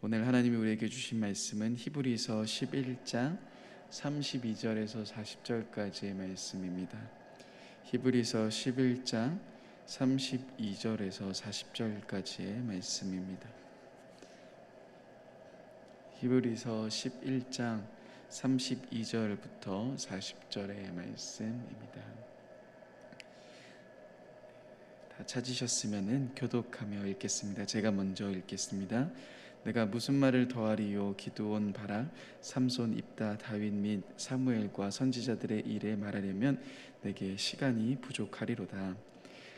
오늘 하나님이 우리에게 주신 말씀은 히브리서 11장 32절에서 40절까지의 말씀입니다. 히브리서 11장 32절에서 40절까지의 말씀입니다. 히브리서 11장 32절부터 40절의 말씀입니다. 다 찾으셨으면 교독하며 읽겠습니다. 제가 먼저 읽겠습니다. 내가 무슨 말을 더하리요? 기드온, 바락, 삼손, 입다, 다윗 및 사무엘과 선지자들의 일에 말하려면 내게 시간이 부족하리로다.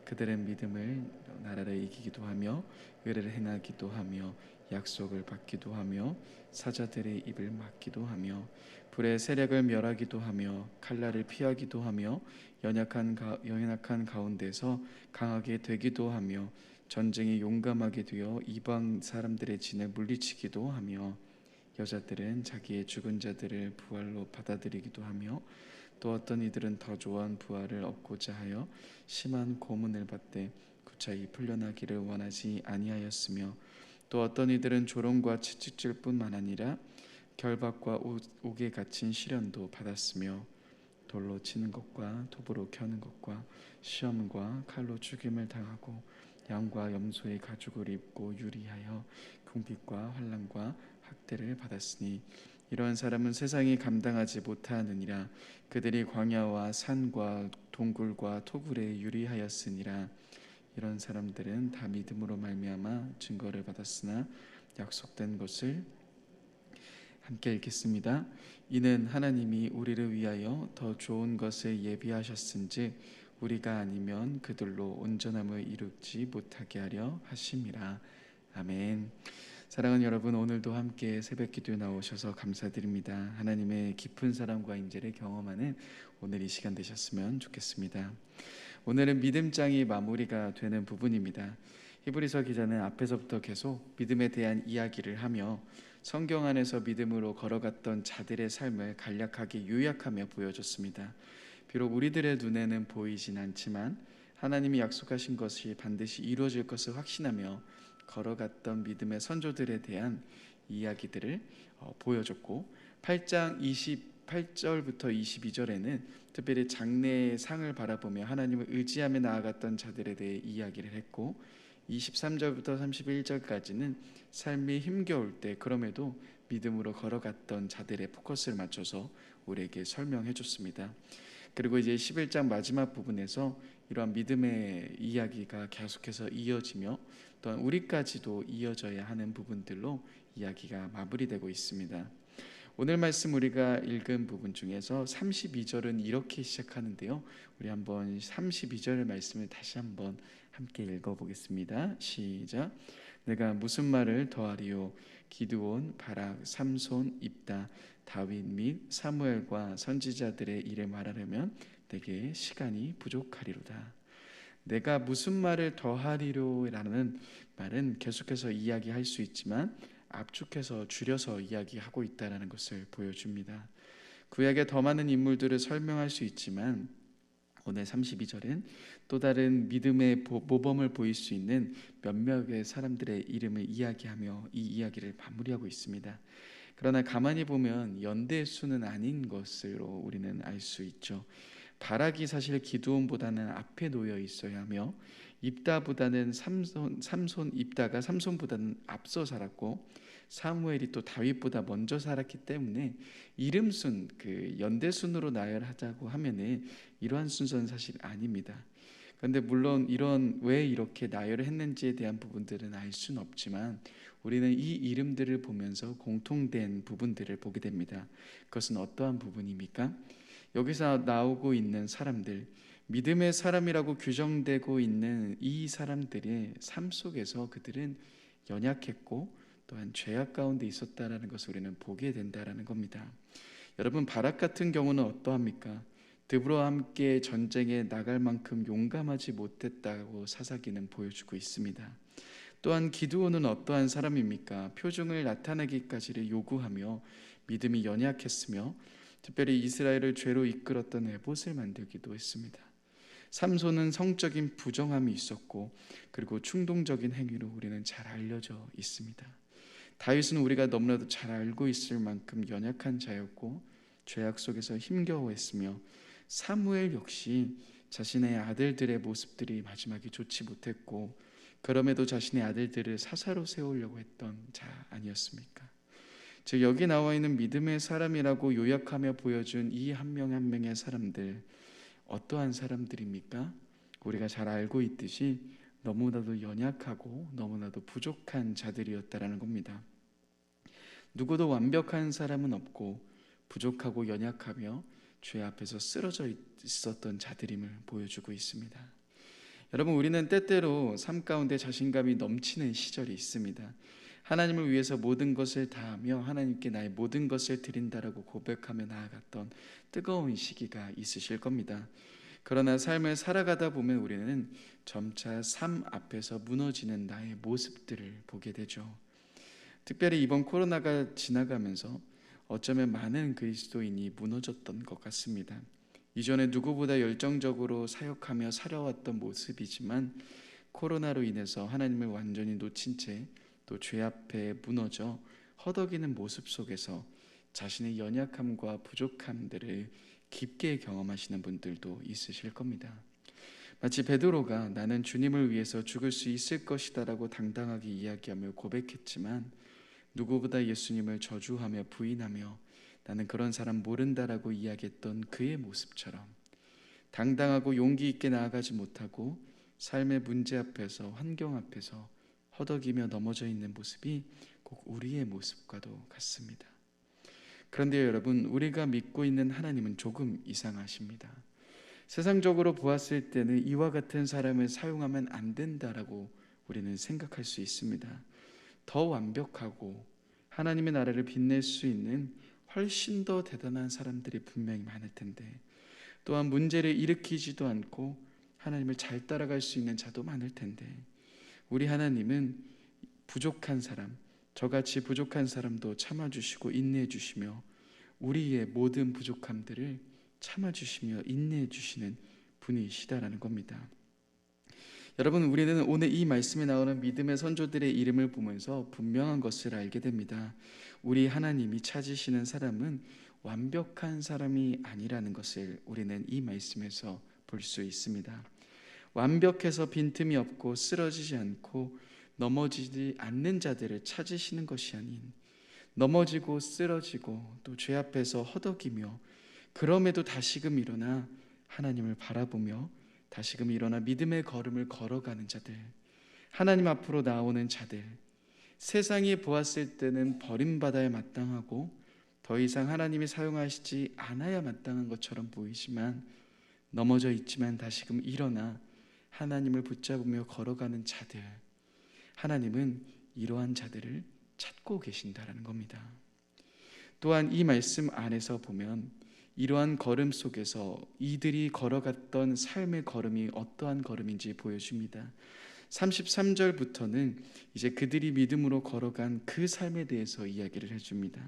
그들은 믿음을 나라를 이기기도 하며 의를 행하기도 하며 약속을 받기도 하며 사자들의 입을 막기도 하며 불의 세력을 멸하기도 하며 칼날을 피하기도 하며 연약한 가운데서 강하게 되기도 하며 전쟁에 용감하게 되어 이방 사람들의 진을 물리치기도 하며 여자들은 자기의 죽은 자들을 부활로 받아들이기도 하며 또 어떤 이들은 더 좋은 부활을 얻고자 하여 심한 고문을 받되 구차히 풀려나기를 원하지 아니하였으며 또 어떤 이들은 조롱과 채찍질 뿐만 아니라 결박과 옥에 갇힌 시련도 받았으며 돌로 치는 것과 톱으로 켜는 것과 시험과 칼로 죽임을 당하고 양과 염소의 가죽을 입고 유리하여 궁핍과 환난과 학대를 받았으니 이러한 사람은 세상이 감당하지 못하느니라. 그들이 광야와 산과 동굴과 토굴에 유리하였으니라. 이런 사람들은 다 믿음으로 말미암아 증거를 받았으나 약속된 것을 함께 읽겠습니다. 이는 하나님이 우리를 위하여 더 좋은 것을 예비하셨은즉 우리가 아니면 그들로 온전함을 이루지 못하게 하려 하심이라. 아멘. 사랑하는 여러분, 오늘도 함께 새벽 기도에 나오셔서 감사드립니다. 하나님의 깊은 사랑과 인재를 경험하는 오늘 이 시간 되셨으면 좋겠습니다. 오늘은 믿음장이 마무리가 되는 부분입니다. 히브리서 기자는 앞에서부터 계속 믿음에 대한 이야기를 하며 성경 안에서 믿음으로 걸어갔던 자들의 삶을 간략하게 요약하며 보여줬습니다. 비록 우리들의 눈에는 보이진 않지만 하나님이 약속하신 것이 반드시 이루어질 것을 확신하며 걸어갔던 믿음의 선조들에 대한 이야기들을 보여줬고 8장 28절부터 22절에는 특별히 장래의 상을 바라보며 하나님을 의지하며 나아갔던 자들에 대해 이야기를 했고 23절부터 31절까지는 삶이 힘겨울 때 그럼에도 믿음으로 걸어갔던 자들의 포커스를 맞춰서 우리에게 설명해 줬습니다. 그리고 이제 11장 마지막 부분에서 이러한 믿음의 이야기가 계속해서 이어지며 또한 우리까지도 이어져야 하는 부분들로 이야기가 마무리되고 있습니다. 오늘 말씀 우리가 읽은 부분 중에서 32절은 이렇게 시작하는데요. 우리 한번 32절 말씀을 다시 한번 함께 읽어보겠습니다. 시작. 내가 무슨 말을 더하리요? 기드온, 바락, 삼손, 입다, 다윗 및 사무엘과 선지자들의 일을 말하려면 내게 시간이 부족하리로다. 내가 무슨 말을 더하리로라는 말은 계속해서 이야기할 수 있지만 압축해서 줄여서 이야기하고 있다는 것을 보여줍니다. 구약의 더 많은 인물들을 설명할 수 있지만 오늘 32절은 또 다른 믿음의 모범을 보일 수 있는 몇몇의 사람들의 이름을 이야기하며 이 이야기를 마무리하고 있습니다. 그러나 가만히 보면 연대수는 아닌 것으로 우리는 알 수 있죠. 바락이 사실 기드온보다는 앞에 놓여 있어야 하며 입다보다는 삼손 입다가 삼손보다는 앞서 살았고 사무엘이 또 다윗보다 먼저 살았기 때문에 이름순 그 연대순으로 나열하자고 하면은 이러한 순서는 사실 아닙니다. 그런데 물론 왜 이렇게 나열을 했는지에 대한 부분들은 알 수는 없지만 우리는 이 이름들을 보면서 공통된 부분들을 보게 됩니다. 그것은 어떠한 부분입니까? 여기서 나오고 있는 사람들, 믿음의 사람이라고 규정되고 있는 이 사람들의 삶 속에서 그들은 연약했고 또한 죄악 가운데 있었다라는 것을 우리는 보게 된다라는 겁니다. 여러분, 바락 같은 경우는 어떠합니까? 드브로와 함께 전쟁에 나갈 만큼 용감하지 못했다고 사사기는 보여주고 있습니다. 또한 기드온은 어떠한 사람입니까? 표징을 나타내기까지를 요구하며 믿음이 연약했으며 특별히 이스라엘을 죄로 이끌었던 에봇을 만들기도 했습니다. 삼손은 성적인 부정함이 있었고 그리고 충동적인 행위로 우리는 잘 알려져 있습니다. 다윗은 우리가 너무나도 잘 알고 있을 만큼 연약한 자였고 죄악 속에서 힘겨워했으며, 사무엘 역시 자신의 아들들의 모습들이 마지막에 좋지 못했고 그럼에도 자신의 아들들을 사사로 세우려고 했던 자 아니었습니까? 즉 여기 나와 있는 믿음의 사람이라고 요약하며 보여준 이 한 명 한 명의 사람들, 어떠한 사람들입니까? 우리가 잘 알고 있듯이 너무나도 연약하고 너무나도 부족한 자들이었다라는 겁니다. 누구도 완벽한 사람은 없고 부족하고 연약하며 죄 앞에서 쓰러져 있었던 자들임을 보여주고 있습니다. 여러분, 우리는 때때로 삶 가운데 자신감이 넘치는 시절이 있습니다. 하나님을 위해서 모든 것을 다하며 하나님께 나의 모든 것을 드린다라고 고백하며 나아갔던 뜨거운 시기가 있으실 겁니다. 그러나 삶을 살아가다 보면 우리는 점차 삶 앞에서 무너지는 나의 모습들을 보게 되죠. 특별히 이번 코로나가 지나가면서 어쩌면 많은 그리스도인이 무너졌던 것 같습니다. 이전에 누구보다 열정적으로 사역하며 살아왔던 모습이지만 코로나로 인해서 하나님을 완전히 놓친 채 또 죄 앞에 무너져 허덕이는 모습 속에서 자신의 연약함과 부족함들을 깊게 경험하시는 분들도 있으실 겁니다. 마치 베드로가 나는 주님을 위해서 죽을 수 있을 것이다라고 당당하게 이야기하며 고백했지만 누구보다 예수님을 저주하며 부인하며 나는 그런 사람 모른다라고 이야기했던 그의 모습처럼 당당하고 용기 있게 나아가지 못하고 삶의 문제 앞에서, 환경 앞에서 허덕이며 넘어져 있는 모습이 꼭 우리의 모습과도 같습니다. 그런데 여러분, 우리가 믿고 있는 하나님은 조금 이상하십니다. 세상적으로 보았을 때는 이와 같은 사람을 사용하면 안 된다라고 우리는 생각할 수 있습니다. 더 완벽하고 하나님의 나라를 빛낼 수 있는 훨씬 더 대단한 사람들이 분명히 많을 텐데, 또한 문제를 일으키지도 않고 하나님을 잘 따라갈 수 있는 자도 많을 텐데, 우리 하나님은 부족한 사람, 저같이 부족한 사람도 참아주시고 인내해주시며 우리의 모든 부족함들을 참아주시며 인내해주시는 분이시다라는 겁니다. 여러분, 우리는 오늘 이 말씀에 나오는 믿음의 선조들의 이름을 보면서 분명한 것을 알게 됩니다. 우리 하나님이 찾으시는 사람은 완벽한 사람이 아니라는 것을 우리는 이 말씀에서 볼 수 있습니다. 완벽해서 빈틈이 없고 쓰러지지 않고 넘어지지 않는 자들을 찾으시는 것이 아닌, 넘어지고 쓰러지고 또 죄 앞에서 허덕이며 그럼에도 다시금 일어나 하나님을 바라보며 다시금 일어나 믿음의 걸음을 걸어가는 자들, 하나님 앞으로 나오는 자들, 세상이 보았을 때는 버림받아야 마땅하고 더 이상 하나님이 사용하시지 않아야 마땅한 것처럼 보이지만 넘어져 있지만 다시금 일어나 하나님을 붙잡으며 걸어가는 자들, 하나님은 이러한 자들을 찾고 계신다라는 겁니다. 또한 이 말씀 안에서 보면 이러한 걸음 속에서 이들이 걸어갔던 삶의 걸음이 어떠한 걸음인지 보여줍니다. 33절부터는 이제 그들이 믿음으로 걸어간 그 삶에 대해서 이야기를 해줍니다.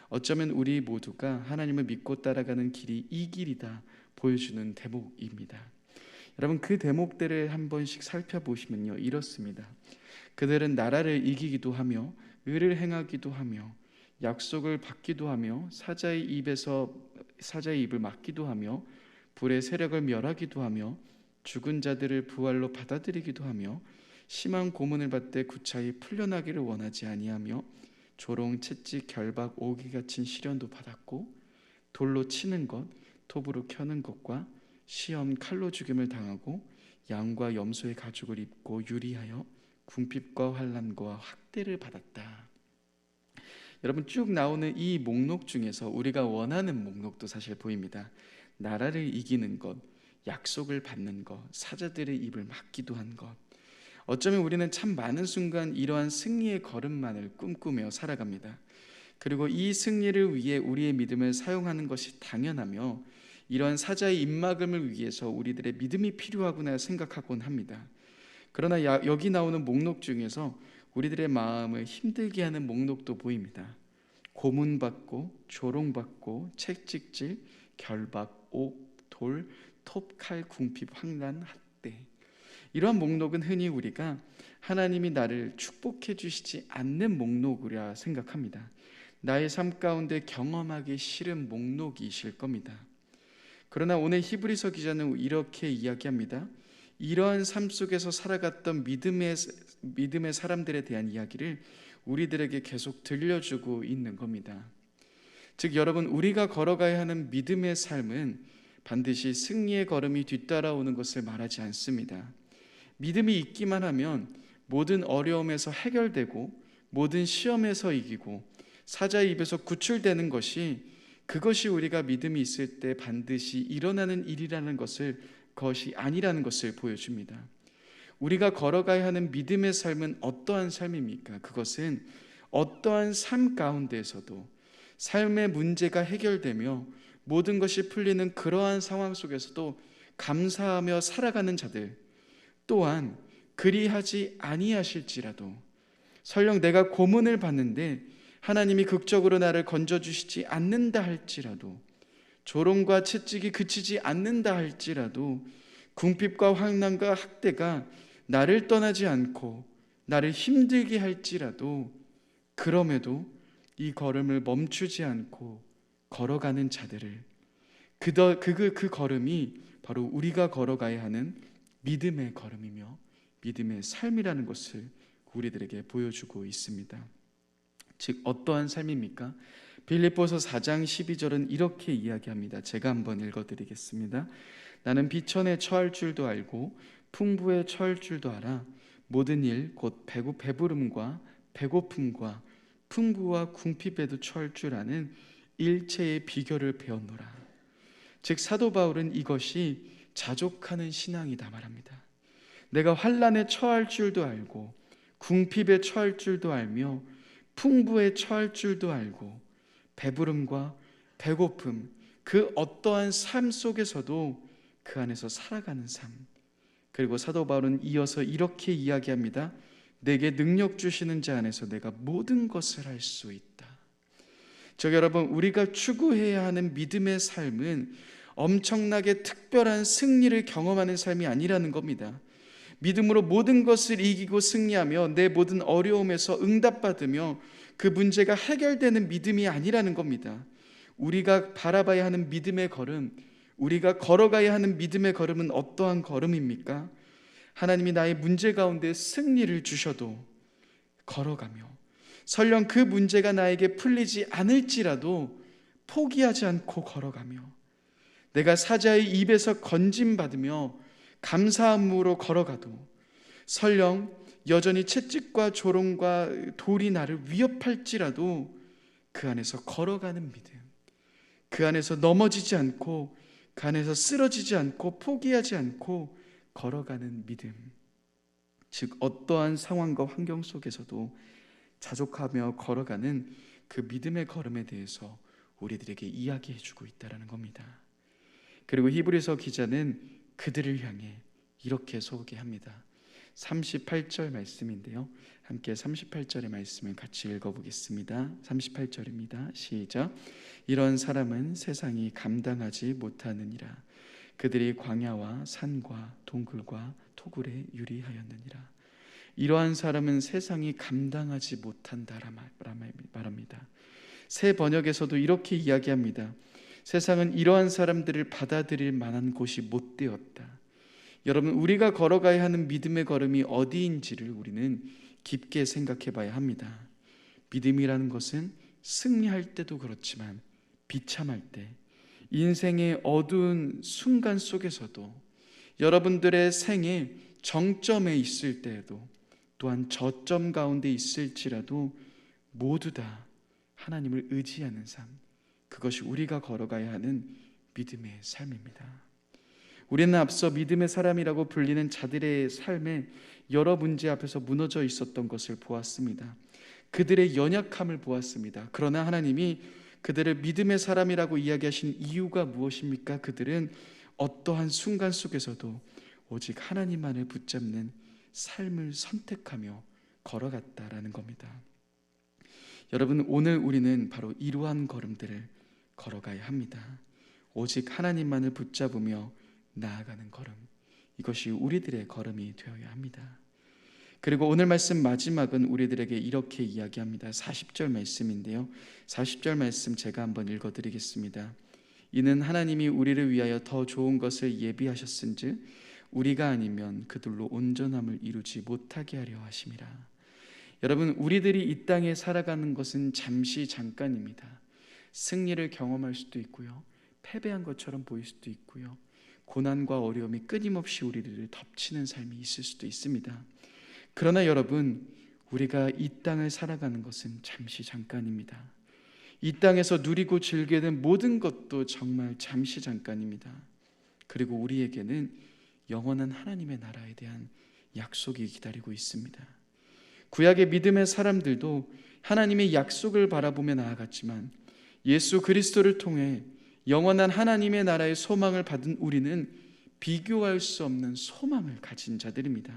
어쩌면 우리 모두가 하나님을 믿고 따라가는 길이 이 길이다 보여주는 대목입니다. 여러분, 그 대목들을 한 번씩 살펴보시면요, 이렇습니다. 그들은 나라를 이기기도 하며 의를 행하기도 하며 약속을 받기도 하며 사자의 입을 막기도 하며 불의 세력을 멸하기도 하며 죽은 자들을 부활로 받아들이기도 하며 심한 고문을 받되 구차히 풀려나기를 원하지 아니하며 조롱, 채찍, 결박, 오기 갇힌 시련도 받았고 돌로 치는 것, 톱으로 켜는 것과 시험, 칼로 죽임을 당하고 양과 염소의 가죽을 입고 유리하여 궁핍과 환난과 학대를 받았다. 여러분, 쭉 나오는 이 목록 중에서 우리가 원하는 목록도 사실 보입니다. 나라를 이기는 것, 약속을 받는 것, 사자들의 입을 막기도 한 것. 어쩌면 우리는 참 많은 순간 이러한 승리의 걸음만을 꿈꾸며 살아갑니다. 그리고 이 승리를 위해 우리의 믿음을 사용하는 것이 당연하며 이러한 사자의 입막음을 위해서 우리들의 믿음이 필요하구나 생각하곤 합니다. 그러나 여기 나오는 목록 중에서 우리들의 마음을 힘들게 하는 목록도 보입니다. 고문받고 조롱받고 채찍질, 결박, 옥, 돌, 톱, 칼, 궁핍, 환난, 학대. 이러한 목록은 흔히 우리가 하나님이 나를 축복해 주시지 않는 목록이라 생각합니다. 나의 삶 가운데 경험하기 싫은 목록이실 겁니다. 그러나 오늘 히브리서 기자는 이렇게 이야기합니다. 이러한 삶 속에서 살아갔던 믿음의 사람들에 대한 이야기를 우리들에게 계속 들려주고 있는 겁니다. 즉 여러분, 우리가 걸어가야 하는 믿음의 삶은 반드시 승리의 걸음이 뒤따라오는 것을 말하지 않습니다. 믿음이 있기만 하면 모든 어려움에서 해결되고 모든 시험에서 이기고 사자의 입에서 구출되는 그것이 우리가 믿음이 있을 때 반드시 일어나는 일이라는 것이 아니라는 것을 보여줍니다. 우리가 걸어가야 하는 믿음의 삶은 어떠한 삶입니까? 그것은 어떠한 삶 가운데에서도 삶의 문제가 해결되며 모든 것이 풀리는 그러한 상황 속에서도 감사하며 살아가는 자들, 또한 그리하지 아니하실지라도 설령 내가 고문을 받는데 하나님이 극적으로 나를 건져주시지 않는다 할지라도, 조롱과 채찍이 그치지 않는다 할지라도, 궁핍과 환난과 학대가 나를 떠나지 않고 나를 힘들게 할지라도, 그럼에도 이 걸음을 멈추지 않고 걸어가는 자들을, 그 걸음이 바로 우리가 걸어가야 하는 믿음의 걸음이며 믿음의 삶이라는 것을 우리들에게 보여주고 있습니다. 즉 어떠한 삶입니까? 빌립보서 4장 12절은 이렇게 이야기합니다. 제가 한번 읽어드리겠습니다. 나는 비천에 처할 줄도 알고 풍부에 처할 줄도 알아. 모든 일 곧 배부름과 배고픔과 풍부와 궁핍에도 처할 줄 아는 일체의 비결을 배웠노라. 즉 사도 바울은 이것이 자족하는 신앙이다 말합니다. 내가 환난에 처할 줄도 알고 궁핍에 처할 줄도 알며 풍부에 처할 줄도 알고 배부름과 배고픔, 그 어떠한 삶 속에서도 그 안에서 살아가는 삶. 그리고 사도 바울은 이어서 이렇게 이야기합니다. 내게 능력 주시는 자 안에서 내가 모든 것을 할 수 있다. 여러분, 우리가 추구해야 하는 믿음의 삶은 엄청나게 특별한 승리를 경험하는 삶이 아니라는 겁니다. 믿음으로 모든 것을 이기고 승리하며 내 모든 어려움에서 응답받으며 그 문제가 해결되는 믿음이 아니라는 겁니다. 우리가 바라봐야 하는 믿음의 걸음, 우리가 걸어가야 하는 믿음의 걸음은 어떠한 걸음입니까? 하나님이 나의 문제 가운데 승리를 주셔도 걸어가며, 설령 그 문제가 나에게 풀리지 않을지라도 포기하지 않고 걸어가며, 내가 사자의 입에서 건짐받으며 감사함으로 걸어가도 설령 여전히 채찍과 조롱과 돌이 나를 위협할지라도 그 안에서 걸어가는 믿음, 그 안에서 넘어지지 않고 그 안에서 쓰러지지 않고 포기하지 않고 걸어가는 믿음, 즉 어떠한 상황과 환경 속에서도 자족하며 걸어가는 그 믿음의 걸음에 대해서 우리들에게 이야기해 주고 있다는 겁니다. 그리고 히브리서 기자는 그들을 향해 이렇게 소개합니다. 38절 말씀인데요, 함께 38절의 말씀을 같이 읽어보겠습니다. 38절입니다. 시작. 이런 사람은 세상이 감당하지 못하느니라. 그들이 광야와 산과 동굴과 토굴에 유리하였느니라. 이러한 사람은 세상이 감당하지 못한다라 말합니다. 새 번역에서도 이렇게 이야기합니다. 세상은 이러한 사람들을 받아들일 만한 곳이 못 되었다. 여러분, 우리가 걸어가야 하는 믿음의 걸음이 어디인지를 우리는 깊게 생각해 봐야 합니다. 믿음이라는 것은 승리할 때도 그렇지만 비참할 때, 인생의 어두운 순간 속에서도, 여러분들의 생의 정점에 있을 때에도, 또한 저점 가운데 있을지라도 모두 다 하나님을 의지하는 삶, 그것이 우리가 걸어가야 하는 믿음의 삶입니다. 우리는 앞서 믿음의 사람이라고 불리는 자들의 삶에 여러 문제 앞에서 무너져 있었던 것을 보았습니다. 그들의 연약함을 보았습니다. 그러나 하나님이 그들을 믿음의 사람이라고 이야기하신 이유가 무엇입니까? 그들은 어떠한 순간 속에서도 오직 하나님만을 붙잡는 삶을 선택하며 걸어갔다라는 겁니다. 여러분, 오늘 우리는 바로 이러한 걸음들을 걸어가야 합니다. 오직 하나님만을 붙잡으며 나아가는 걸음, 이것이 우리들의 걸음이 되어야 합니다. 그리고 오늘 말씀 마지막은 우리들에게 이렇게 이야기합니다. 40절 말씀인데요. 40절 말씀 제가 한번 읽어드리겠습니다. 이는 하나님이 우리를 위하여 더 좋은 것을 예비하셨은즉 우리가 아니면 그들로 온전함을 이루지 못하게 하려 하심이라. 여러분, 우리들이 이 땅에 살아가는 것은 잠시 잠깐입니다. 승리를 경험할 수도 있고요, 패배한 것처럼 보일 수도 있고요, 고난과 어려움이 끊임없이 우리들을 덮치는 삶이 있을 수도 있습니다. 그러나 여러분, 우리가 이 땅을 살아가는 것은 잠시 잠깐입니다. 이 땅에서 누리고 즐기게 된 모든 것도 정말 잠시 잠깐입니다. 그리고 우리에게는 영원한 하나님의 나라에 대한 약속이 기다리고 있습니다. 구약의 믿음의 사람들도 하나님의 약속을 바라보며 나아갔지만 예수 그리스도를 통해 영원한 하나님의 나라의 소망을 받은 우리는 비교할 수 없는 소망을 가진 자들입니다.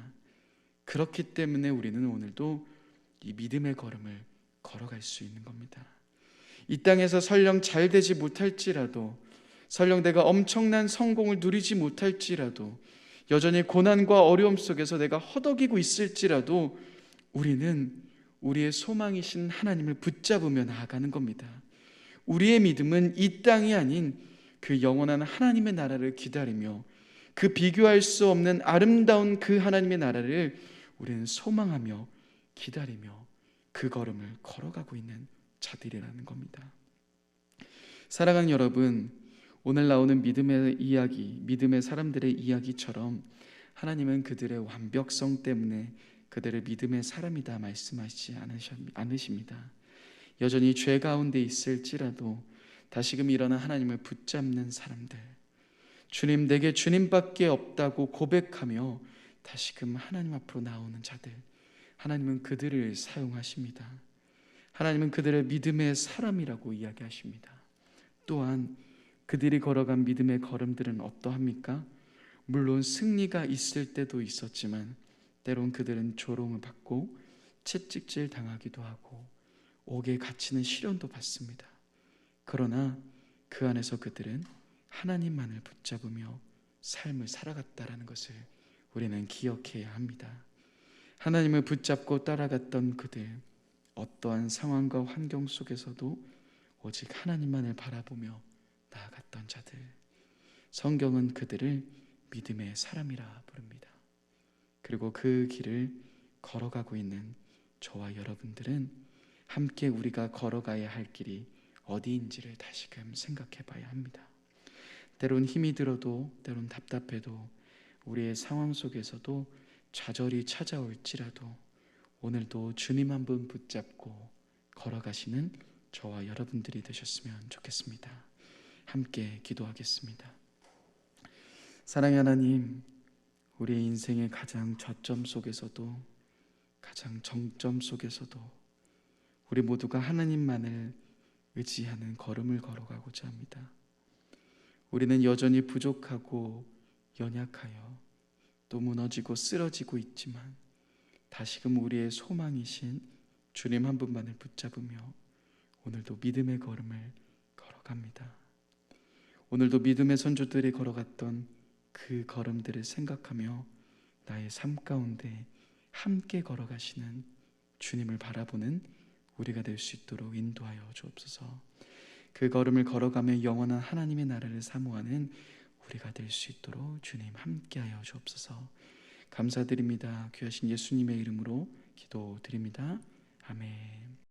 그렇기 때문에 우리는 오늘도 이 믿음의 걸음을 걸어갈 수 있는 겁니다. 이 땅에서 설령 잘 되지 못할지라도, 설령 내가 엄청난 성공을 누리지 못할지라도, 여전히 고난과 어려움 속에서 내가 허덕이고 있을지라도 우리는 우리의 소망이신 하나님을 붙잡으며 나아가는 겁니다. 우리의 믿음은 이 땅이 아닌 그 영원한 하나님의 나라를 기다리며 그 비교할 수 없는 아름다운 그 하나님의 나라를 우리는 소망하며 기다리며 그 걸음을 걸어가고 있는 자들이라는 겁니다. 사랑하는 여러분, 오늘 나오는 믿음의 이야기, 믿음의 사람들의 이야기처럼 하나님은 그들의 완벽성 때문에 그들을 믿음의 사람이다 말씀하시지 않으십니다. 여전히 죄 가운데 있을지라도 다시금 일어나 하나님을 붙잡는 사람들, 주님, 내게 주님밖에 없다고 고백하며 다시금 하나님 앞으로 나오는 자들, 하나님은 그들을 사용하십니다. 하나님은 그들의 믿음의 사람이라고 이야기하십니다. 또한 그들이 걸어간 믿음의 걸음들은 어떠합니까? 물론 승리가 있을 때도 있었지만 때론 그들은 조롱을 받고 채찍질 당하기도 하고 옥에 갇히는 시련도 받습니다. 그러나 그 안에서 그들은 하나님만을 붙잡으며 삶을 살아갔다라는 것을 우리는 기억해야 합니다. 하나님을 붙잡고 따라갔던 그들, 어떠한 상황과 환경 속에서도 오직 하나님만을 바라보며 나아갔던 자들, 성경은 그들을 믿음의 사람이라 부릅니다. 그리고 그 길을 걸어가고 있는 저와 여러분들은 함께 우리가 걸어가야 할 길이 어디인지를 다시금 생각해 봐야 합니다. 때론 힘이 들어도, 때론 답답해도, 우리의 상황 속에서도 좌절이 찾아올지라도 오늘도 주님 한 분 붙잡고 걸어가시는 저와 여러분들이 되셨으면 좋겠습니다. 함께 기도하겠습니다. 사랑의 하나님, 우리의 인생의 가장 저점 속에서도, 가장 정점 속에서도 우리 모두가 하나님만을 의지하는 걸음을 걸어가고자 합니다. 우리는 여전히 부족하고 연약하여 또 무너지고 쓰러지고 있지만 다시금 우리의 소망이신 주님 한 분만을 붙잡으며 오늘도 믿음의 걸음을 걸어갑니다. 오늘도 믿음의 선조들이 걸어갔던 그 걸음들을 생각하며 나의 삶 가운데 함께 걸어가시는 주님을 바라보는 우리가 될 수 있도록 인도하여 주옵소서. 그 걸음을 걸어가며 영원한 하나님의 나라를 사모하는 우리가 될 수 있도록 주님 함께하여 주옵소서. 감사드립니다. 귀하신 예수님의 이름으로 기도드립니다. 아멘.